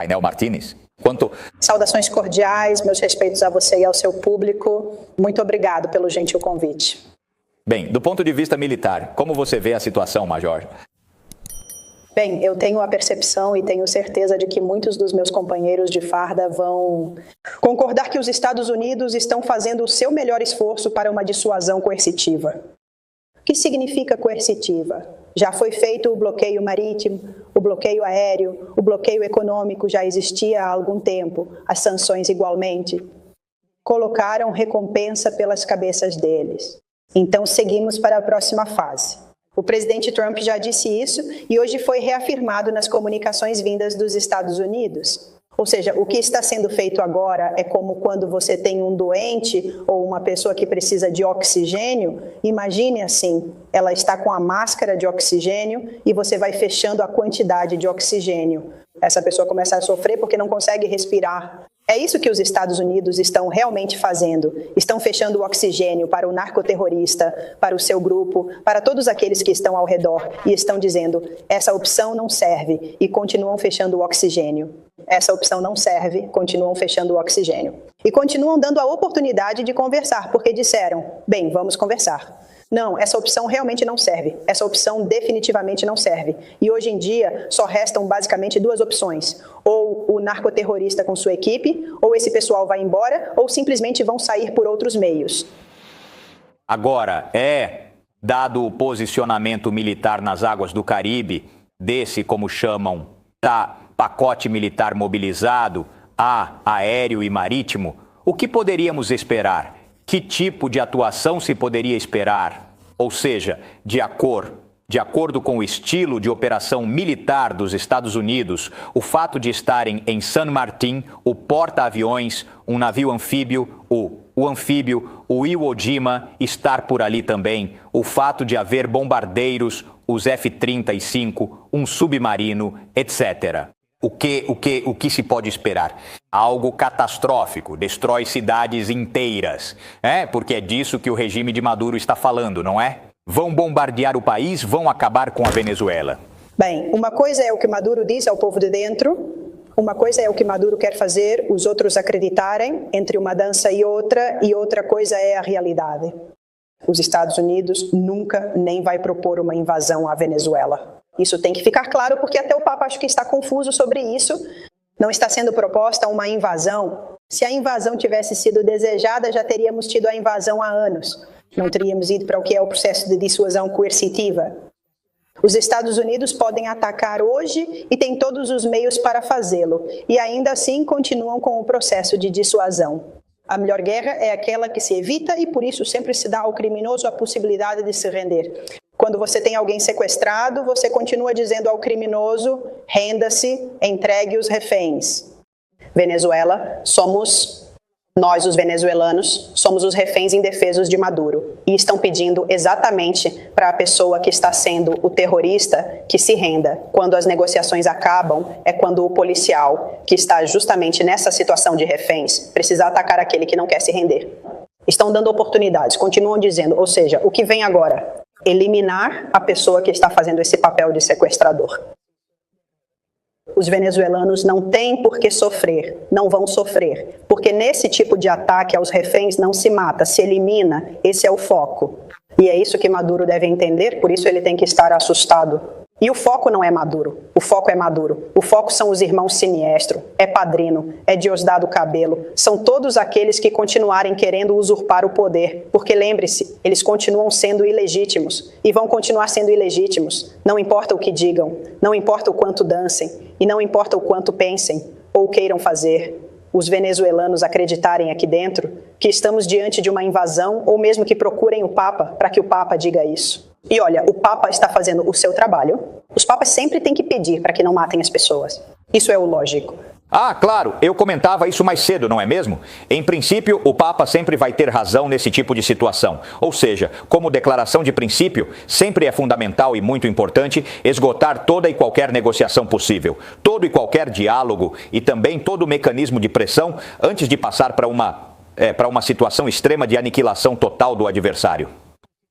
Painel Martínez. Quanto... Saudações cordiais, meus respeitos a você e ao seu público. Muito obrigado pelo gentil convite. Bem, do ponto de vista militar, como você vê a situação, Major? Bem, eu tenho a percepção e tenho certeza de que muitos dos meus companheiros de farda vão concordar que os Estados Unidos estão fazendo o seu melhor esforço para uma dissuasão coercitiva. O que significa coercitiva? Já foi feito o bloqueio marítimo, o bloqueio aéreo, o bloqueio econômico já existia há algum tempo, as sanções igualmente. Colocaram recompensa pelas cabeças deles. Então seguimos para a próxima fase. O presidente Trump já disse isso e hoje foi reafirmado nas comunicações vindas dos Estados Unidos. Ou seja, o que está sendo feito agora é como quando você tem um doente ou uma pessoa que precisa de oxigênio. Imagine assim, ela está com a máscara de oxigênio e você vai fechando a quantidade de oxigênio. Essa pessoa começa a sofrer porque não consegue respirar. É isso que os Estados Unidos estão realmente fazendo. Estão fechando o oxigênio para o narcoterrorista, para o seu grupo, para todos aqueles que estão ao redor e estão dizendo, essa opção não serve e continuam fechando o oxigênio. Essa opção não serve, continuam fechando o oxigênio. E continuam dando a oportunidade de conversar, porque disseram, bem, vamos conversar. Não, essa opção realmente não serve. Essa opção definitivamente não serve. E hoje em dia só restam basicamente duas opções. Ou o narcoterrorista com sua equipe, ou esse pessoal vai embora, ou simplesmente vão sair por outros meios. Agora, dado o posicionamento militar nas águas do Caribe, desse, como chamam, pacote militar mobilizado, aéreo e marítimo, o que poderíamos esperar? Que tipo de atuação se poderia esperar? Ou seja, de acordo com o estilo de operação militar dos Estados Unidos, o fato de estarem em San Martín, o porta-aviões, um navio anfíbio, o anfíbio, o Iwo Jima estar por ali também, o fato de haver bombardeiros, os F-35, um submarino, etc. O que se pode esperar? Algo catastrófico, destrói cidades inteiras, porque é disso que o regime de Maduro está falando, não é? Vão bombardear o país, vão acabar com a Venezuela. Bem, uma coisa é o que Maduro diz ao povo de dentro, uma coisa é o que Maduro quer fazer os outros acreditarem, entre uma dança e outra coisa é a realidade. Os Estados Unidos nunca nem vai propor uma invasão à Venezuela. Isso tem que ficar claro, porque até o Papa acho que está confuso sobre isso. Não está sendo proposta uma invasão. Se a invasão tivesse sido desejada, já teríamos tido a invasão há anos. Não teríamos ido para o que é o processo de dissuasão coercitiva. Os Estados Unidos podem atacar hoje e têm todos os meios para fazê-lo. E ainda assim continuam com o processo de dissuasão. A melhor guerra é aquela que se evita e por isso sempre se dá ao criminoso a possibilidade de se render. Quando você tem alguém sequestrado, você continua dizendo ao criminoso, renda-se, entregue os reféns. Venezuela, nós os venezuelanos, somos os reféns indefesos de Maduro. E estão pedindo exatamente para a pessoa que está sendo o terrorista que se renda. Quando as negociações acabam, é quando o policial, que está justamente nessa situação de reféns, precisa atacar aquele que não quer se render. Estão dando oportunidades, continuam dizendo, ou seja, o que vem agora? Eliminar a pessoa que está fazendo esse papel de sequestrador. Os venezuelanos não têm por que sofrer, não vão sofrer, porque nesse tipo de ataque aos reféns não se mata, se elimina, esse é o foco. E é isso que Maduro deve entender, por isso ele tem que estar assustado. E o foco não é Maduro, o foco é Maduro. O foco são os irmãos Siniestro, é Padrino, é Diosdado Cabello. São todos aqueles que continuarem querendo usurpar o poder. Porque lembre-se, eles continuam sendo ilegítimos e vão continuar sendo ilegítimos. Não importa o que digam, não importa o quanto dancem e não importa o quanto pensem ou queiram fazer. Os venezuelanos acreditarem aqui dentro que estamos diante de uma invasão ou mesmo que procurem o Papa para que o Papa diga isso. E olha, o Papa está fazendo o seu trabalho. Os papas sempre têm que pedir para que não matem as pessoas. Isso é o lógico. Claro, eu comentava isso mais cedo, não é mesmo? Em princípio, o Papa sempre vai ter razão nesse tipo de situação. Ou seja, como declaração de princípio, sempre é fundamental e muito importante esgotar toda e qualquer negociação possível, todo e qualquer diálogo e também todo o mecanismo de pressão antes de passar para uma situação extrema de aniquilação total do adversário.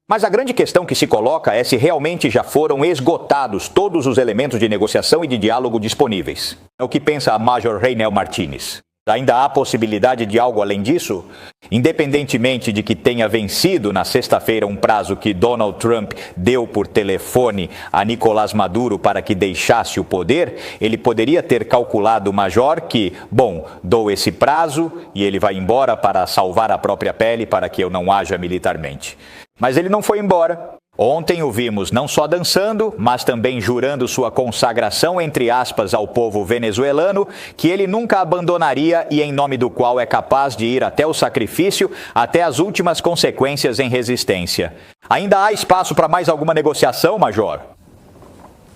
Mas a grande questão que se coloca é se realmente já foram esgotados todos os elementos de negociação e de diálogo disponíveis. É o que pensa a Major Reinel Martinez. Ainda há possibilidade de algo além disso? Independentemente de que tenha vencido na sexta-feira um prazo que Donald Trump deu por telefone a Nicolás Maduro para que deixasse o poder, ele poderia ter calculado, Major, que, bom, dou esse prazo e ele vai embora para salvar a própria pele para que eu não haja militarmente. Mas ele não foi embora. Ontem o vimos não só dançando, mas também jurando sua consagração, entre aspas, ao povo venezuelano, que ele nunca abandonaria e em nome do qual é capaz de ir até o sacrifício, até as últimas consequências em resistência. Ainda há espaço para mais alguma negociação, Major?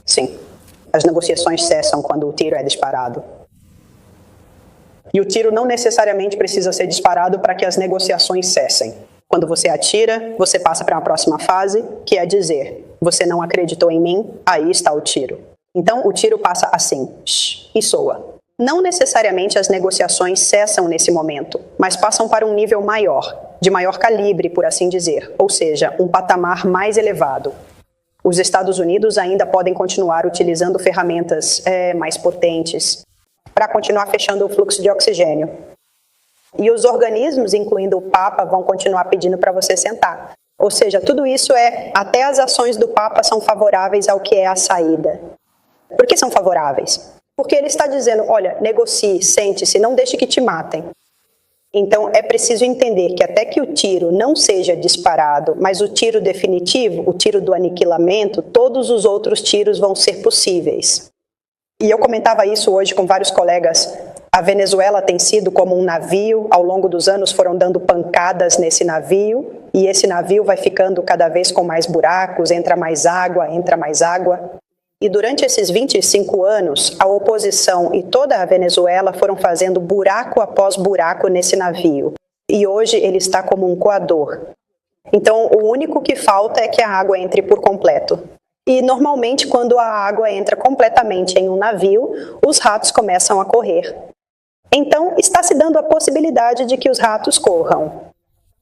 Sim. As negociações cessam quando o tiro é disparado. E o tiro não necessariamente precisa ser disparado para que as negociações cessem. Quando você atira, você passa para uma próxima fase, que é dizer, você não acreditou em mim, aí está o tiro. Então, o tiro passa assim, e soa. Não necessariamente as negociações cessam nesse momento, mas passam para um nível maior, de maior calibre, por assim dizer, ou seja, um patamar mais elevado. Os Estados Unidos ainda podem continuar utilizando ferramentas mais potentes para continuar fechando o fluxo de oxigênio. E os organismos, incluindo o Papa, vão continuar pedindo para você sentar. Ou seja, tudo isso até as ações do Papa são favoráveis ao que é a saída. Por que são favoráveis? Porque ele está dizendo, olha, negocie, sente-se, não deixe que te matem. Então, é preciso entender que até que o tiro não seja disparado, mas o tiro definitivo, o tiro do aniquilamento, todos os outros tiros vão ser possíveis. E eu comentava isso hoje com vários colegas. A Venezuela tem sido como um navio, ao longo dos anos foram dando pancadas nesse navio, e esse navio vai ficando cada vez com mais buracos, entra mais água. E durante esses 25 anos, a oposição e toda a Venezuela foram fazendo buraco após buraco nesse navio. E hoje ele está como um coador. Então, o único que falta é que a água entre por completo. E, normalmente, quando a água entra completamente em um navio, os ratos começam a correr. Então, está se dando a possibilidade de que os ratos corram.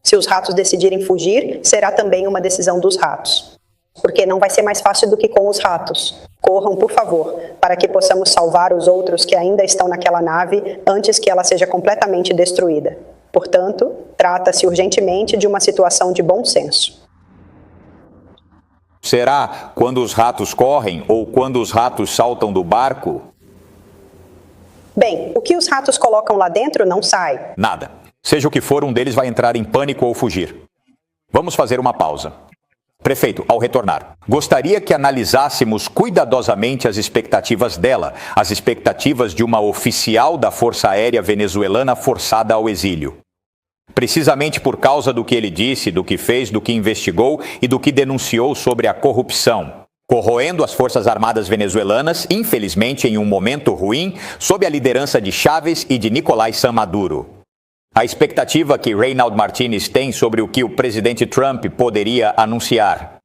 Se os ratos decidirem fugir, será também uma decisão dos ratos. Porque não vai ser mais fácil do que com os ratos. Corram, por favor, para que possamos salvar os outros que ainda estão naquela nave antes que ela seja completamente destruída. Portanto, trata-se urgentemente de uma situação de bom senso. Será quando os ratos correm ou quando os ratos saltam do barco? Bem, o que os ratos colocam lá dentro não sai. Nada. Seja o que for, um deles vai entrar em pânico ou fugir. Vamos fazer uma pausa. Prefeito, ao retornar, gostaria que analisássemos cuidadosamente as expectativas dela, as expectativas de uma oficial da Força Aérea venezuelana forçada ao exílio. Precisamente por causa do que ele disse, do que fez, do que investigou e do que denunciou sobre a corrupção, corroendo as Forças Armadas venezuelanas, infelizmente em um momento ruim, sob a liderança de Chávez e de Nicolás Maduro. A expectativa que Reinald Martinez tem sobre o que o presidente Trump poderia anunciar.